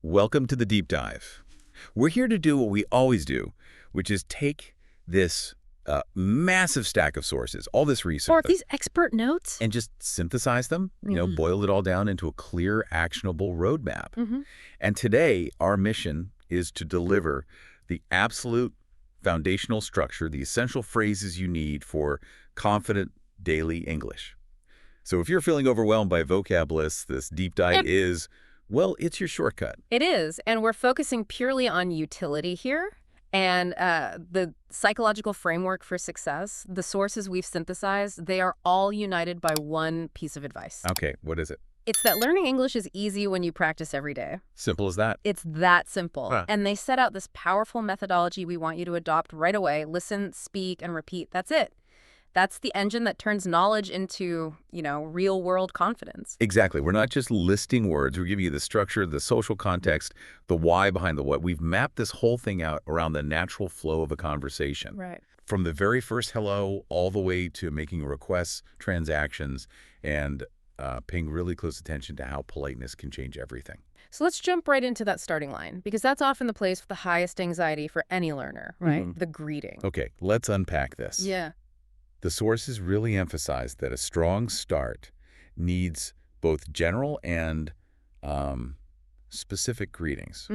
Welcome to the deep dive. We're here to do what we always do, which is take this massive stack of sources, all this research, Or these expert notes. and just synthesize them, boil it all down into a clear, actionable roadmap. And today, our mission is to deliver the absolute foundational structure, the essential phrases you need for confident daily English. So if you're feeling overwhelmed by vocab lists, this deep dive is, well, it's your shortcut. It is, and we're focusing purely on utility here. And the psychological framework for success, the sources we've synthesized, they are all united by one piece of advice. Okay, what is it? It's that learning English is easy when you practice every day. Simple as that. It's that simple. Huh. And they set out this powerful methodology we want you to adopt right away. Listen, speak, and repeat. That's it. That's the engine that turns knowledge into, real-world confidence. Exactly. We're not just listing words. We're giving you the structure, the social context, the why behind the what. We've mapped this whole thing out around the natural flow of a conversation. Right. From the very first hello all the way to making requests, transactions, and paying really close attention to how politeness can change everything. So let's jump right into that starting line, because that's often the place with the highest anxiety for any learner, right? The greeting. Okay, let's unpack this. Yeah. The sources really emphasize that a strong start needs both general and specific greetings.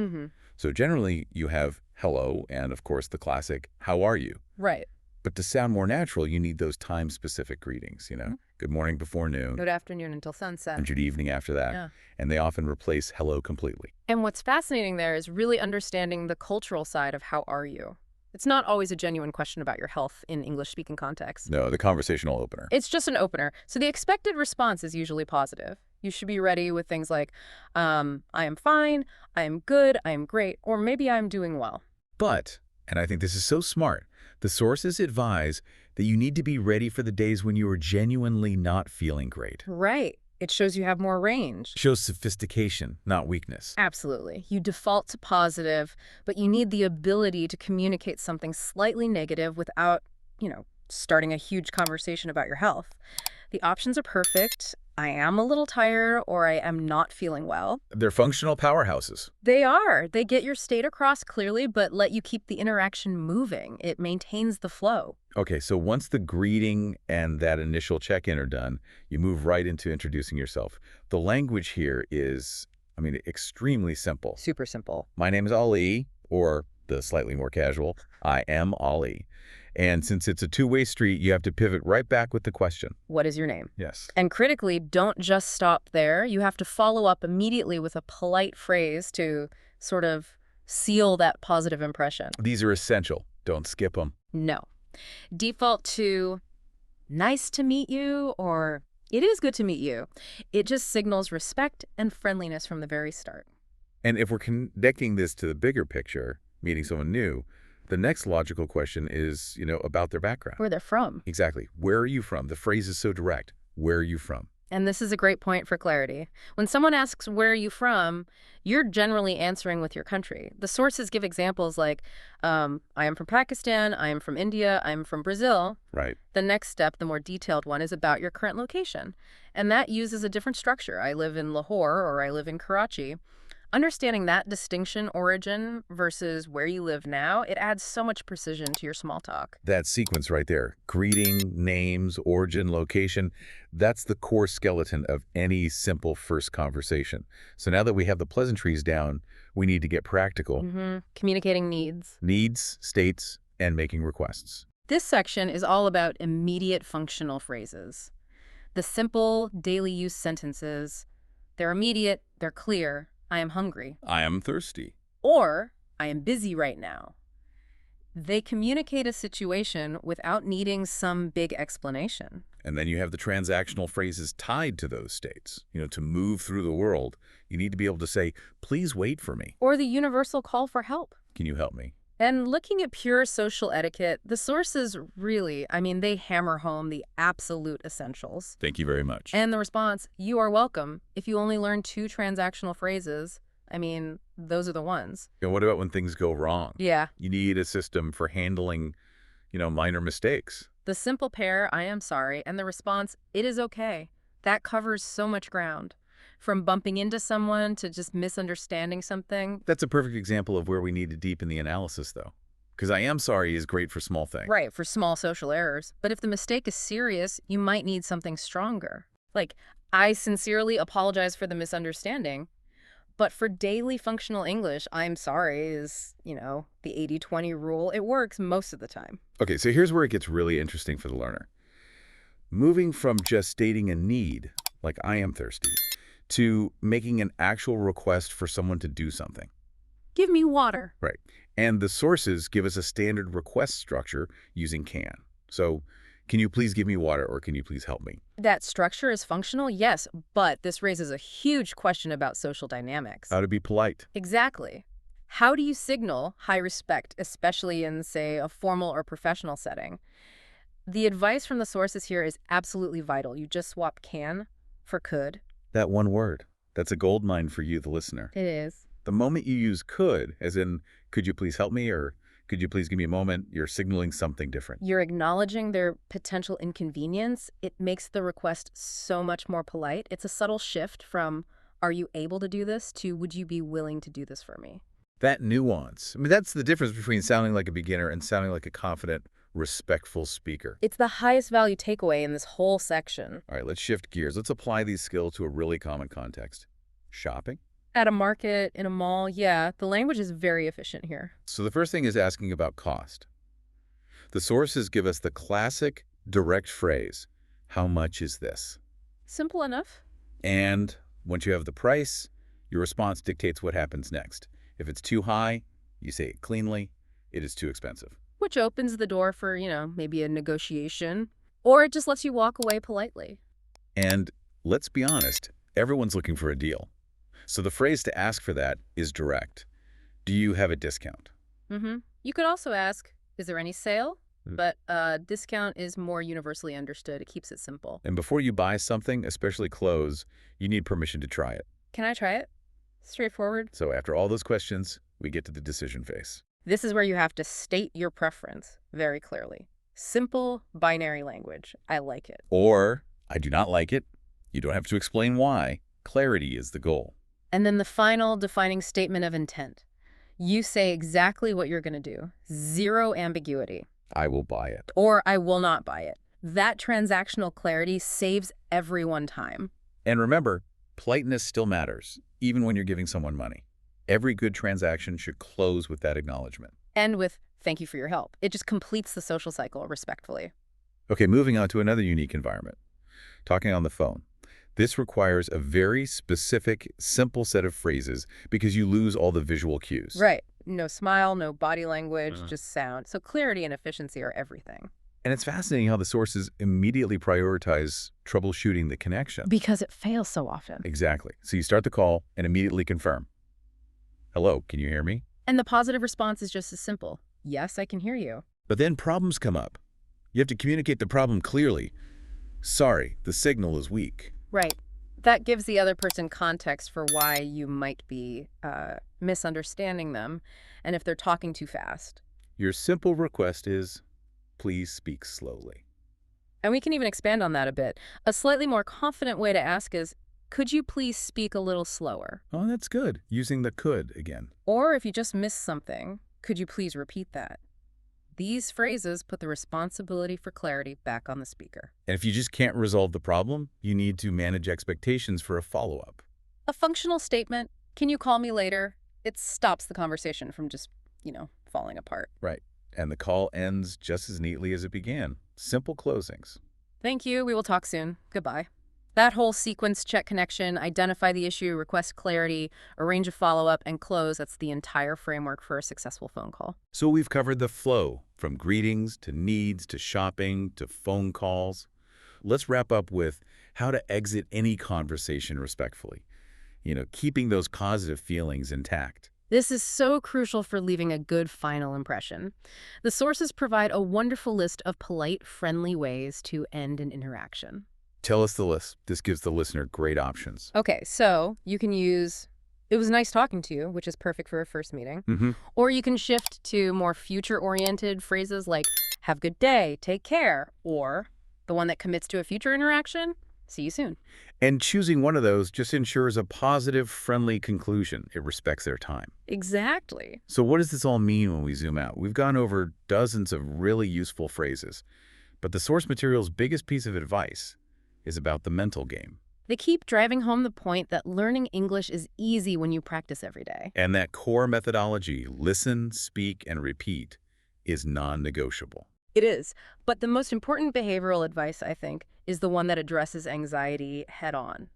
So generally, you have hello and, of course, the classic, how are you? Right. But to sound more natural, you need those time-specific greetings, good morning before noon, Good afternoon until sunset. and good evening after that. Yeah. And they often replace hello completely. And what's fascinating there is really understanding the cultural side of how are you. It's not always a genuine question about your health in English-speaking contexts. No, the conversational opener. It's just an opener. So the expected response is usually positive. You should be ready with things like, I am fine, I am good, I am great, or maybe I'm doing well. But, and I think this is so smart, the sources advise that you need to be ready for the days when you are genuinely not feeling great. Right. It shows you have more range. Shows sophistication, not weakness. Absolutely. You default to positive, but you need the ability to communicate something slightly negative without, starting a huge conversation about your health. The options are perfect. I am a little tired, or I am not feeling well. They're functional powerhouses. They are. They get your state across clearly, but let you keep the interaction moving. It maintains the flow. Okay, so once the greeting and that initial check-in are done, you move right into introducing yourself. The language here is, extremely simple. Super simple. My name is Ali, or the slightly more casual, I am Ali. And since it's a two-way street, you have to pivot right back with the question. What is your name? Yes. And critically, don't just stop there. You have to follow up immediately with a polite phrase to sort of seal that positive impression. These are essential. Don't skip them. No. Default to nice to meet you or it is good to meet you. It just signals respect and friendliness from the very start. And if we're connecting this to the bigger picture, meeting someone new, the next logical question is, about their background. Where they're from. Exactly. Where are you from? The phrase is so direct. Where are you from? And this is a great point for clarity. When someone asks, where are you from, you're generally answering with your country. The sources give examples like, I am from Pakistan, I am from India, I am from Brazil. Right. The next step, the more detailed one, is about your current location. And that uses a different structure. I live in Lahore or I live in Karachi. Understanding that distinction, origin versus where you live now, it adds so much precision to your small talk. That sequence right there, greeting, names, origin, location, that's the core skeleton of any simple first conversation. So now that we have the pleasantries down, we need to get practical. Communicating needs. Needs, states, and making requests. This section is all about immediate functional phrases. The simple, daily use sentences, they're immediate, they're clear. I am hungry. I am thirsty. Or, I am busy right now. They communicate a situation without needing some big explanation. And then you have the transactional phrases tied to those states. To move through the world, you need to be able to say, please wait for me. Or the universal call for help. Can you help me? And looking at pure social etiquette, the sources really, they hammer home the absolute essentials. Thank you very much. And the response, you are welcome. If you only learn 2 transactional phrases, those are the ones. What about when things go wrong? Yeah. You need a system for handling, minor mistakes. The simple pair, I am sorry, and the response, it is okay. That covers so much ground. from bumping into someone to just misunderstanding something. That's a perfect example of where we need to deepen the analysis, though. Because I am sorry is great for small things. Right, for small social errors. But if the mistake is serious, you might need something stronger. Like, I sincerely apologize for the misunderstanding, but for daily functional English, I'm sorry is, the 80-20 rule. It works most of the time. Okay, so here's where it gets really interesting for the learner. Moving from just stating a need, like I am thirsty, to making an actual request for someone to do something. Give me water. Right. And the sources give us a standard request structure using can. So, can you please give me water, or can you please help me? That structure is functional, yes, but this raises a huge question about social dynamics. How to be polite. Exactly. How do you signal high respect, especially in, say, a formal or professional setting? The advice from the sources here is absolutely vital. You just swap can for could. That one word. That's a goldmine for you, the listener. It is. The moment you use could, as in, could you please help me, or could you please give me a moment, you're signaling something different. You're acknowledging their potential inconvenience. It makes the request so much more polite. It's a subtle shift from, are you able to do this, to would you be willing to do this for me? That nuance. I mean, that's the difference between sounding like a beginner and sounding like a confident, respectful speaker. It's the highest value takeaway in this whole section. All right, let's shift gears. Let's apply these skills to a really common context. Shopping. At a market, in a mall, yeah, the language is very efficient here. So the first thing is asking about cost. The sources give us the classic, direct phrase, how much is this? Simple enough. And once you have the price, your response dictates what happens next. If it's too high, you say it cleanly, it is too expensive. Which opens the door for, maybe a negotiation. Or it just lets you walk away politely. And let's be honest, everyone's looking for a deal. So the phrase to ask for that is direct. Do you have a discount? You could also ask, is there any sale? But discount is more universally understood. It keeps it simple. And before you buy something, especially clothes, you need permission to try it. Can I try it? Straightforward. So after all those questions, we get to the decision phase. This is where you have to state your preference very clearly. Simple, binary language. I like it. Or, I do not like it. You don't have to explain why. Clarity is the goal. And then the final defining statement of intent. You say exactly what you're going to do. Zero ambiguity. I will buy it. Or I will not buy it. That transactional clarity saves everyone time. And remember, politeness still matters, even when you're giving someone money. Every good transaction should close with that acknowledgement. And with, thank you for your help. It just completes the social cycle respectfully. Okay, moving on to another unique environment. Talking on the phone. This requires a very specific, simple set of phrases because you lose all the visual cues. Right. No smile, no body language, just sound. So clarity and efficiency are everything. And it's fascinating how the sources immediately prioritize troubleshooting the connection. Because it fails so often. Exactly. So you start the call and immediately confirm. Hello, can you hear me? And the positive response is just as simple. Yes, I can hear you. But then problems come up. You have to communicate the problem clearly. Sorry, the signal is weak. Right. That gives the other person context for why you might be misunderstanding them and if they're talking too fast. Your simple request is, please speak slowly. And we can even expand on that a bit. A slightly more confident way to ask is, could you please speak a little slower? Oh, that's good. Using the could again. Or if you just missed something, could you please repeat that? These phrases put the responsibility for clarity back on the speaker. And if you just can't resolve the problem, you need to manage expectations for a follow-up. A functional statement, can you call me later? It stops the conversation from just, falling apart. Right. And the call ends just as neatly as it began. Simple closings. Thank you. We will talk soon. Goodbye. That whole sequence, check connection, identify the issue, request clarity, arrange a follow-up, and close, that's the entire framework for a successful phone call. So we've covered the flow, from greetings to needs to shopping to phone calls. Let's wrap up with how to exit any conversation respectfully. Keeping those positive feelings intact. This is so crucial for leaving a good final impression. The sources provide a wonderful list of polite, friendly ways to end an interaction. Tell us the list. This gives the listener great options. Okay, so you can use, it was nice talking to you, which is perfect for a first meeting. Or you can shift to more future-oriented phrases like, have a good day, take care. Or the one that commits to a future interaction, See you soon. And choosing one of those just ensures a positive, friendly conclusion. It respects their time. Exactly. So what does this all mean when we zoom out? We've gone over dozens of really useful phrases, but the source material's biggest piece of advice is about the mental game. They keep driving home the point that learning English is easy when you practice every day. And that core methodology, listen, speak, and repeat, is non-negotiable. It is. But the most important behavioral advice, I think, is the one that addresses anxiety head on.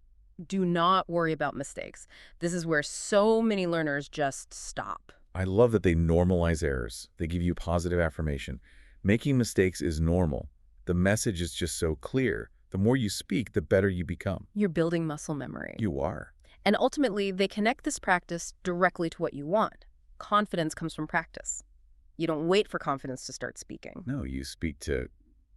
Do not worry about mistakes. This is where so many learners just stop. I love that they normalize errors. They give you positive affirmation. Making mistakes is normal. The message is just so clear. The more you speak, the better you become. You're building muscle memory. You are. And ultimately, they connect this practice directly to what you want. Confidence comes from practice. You don't wait for confidence to start speaking. No, you speak to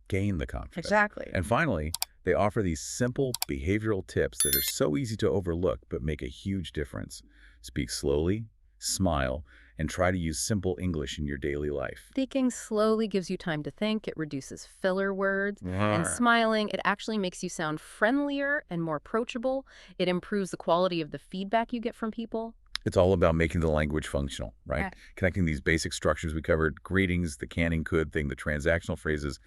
gain the confidence. Exactly. And finally, they offer these simple behavioral tips that are so easy to overlook but make a huge difference. Speak slowly, smile, and try to use simple English in your daily life. Speaking slowly gives you time to think. It reduces filler words. And smiling, it actually makes you sound friendlier and more approachable. It improves the quality of the feedback you get from people. It's all about making the language functional, right? Right. Connecting these basic structures we covered, greetings, the can and could thing, the transactional phrases,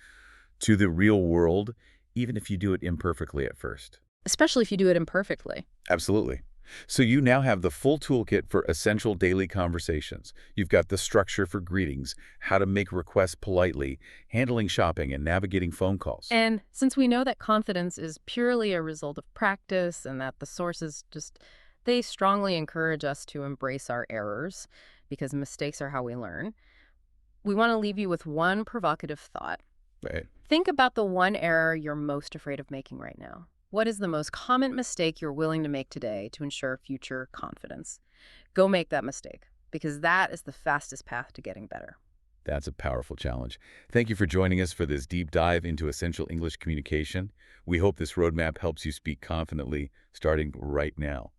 to the real world, even if you do it imperfectly at first. Especially if you do it imperfectly. Absolutely. So you now have the full toolkit for essential daily conversations. You've got the structure for greetings, how to make requests politely, handling shopping, and navigating phone calls. And since we know that confidence is purely a result of practice and that the sources they strongly encourage us to embrace our errors because mistakes are how we learn, we want to leave you with one provocative thought. Right. Think about the one error you're most afraid of making right now. What is the most common mistake you're willing to make today to ensure future confidence? Go make that mistake, because that is the fastest path to getting better. That's a powerful challenge. Thank you for joining us for this deep dive into essential English communication. We hope this roadmap helps you speak confidently starting right now.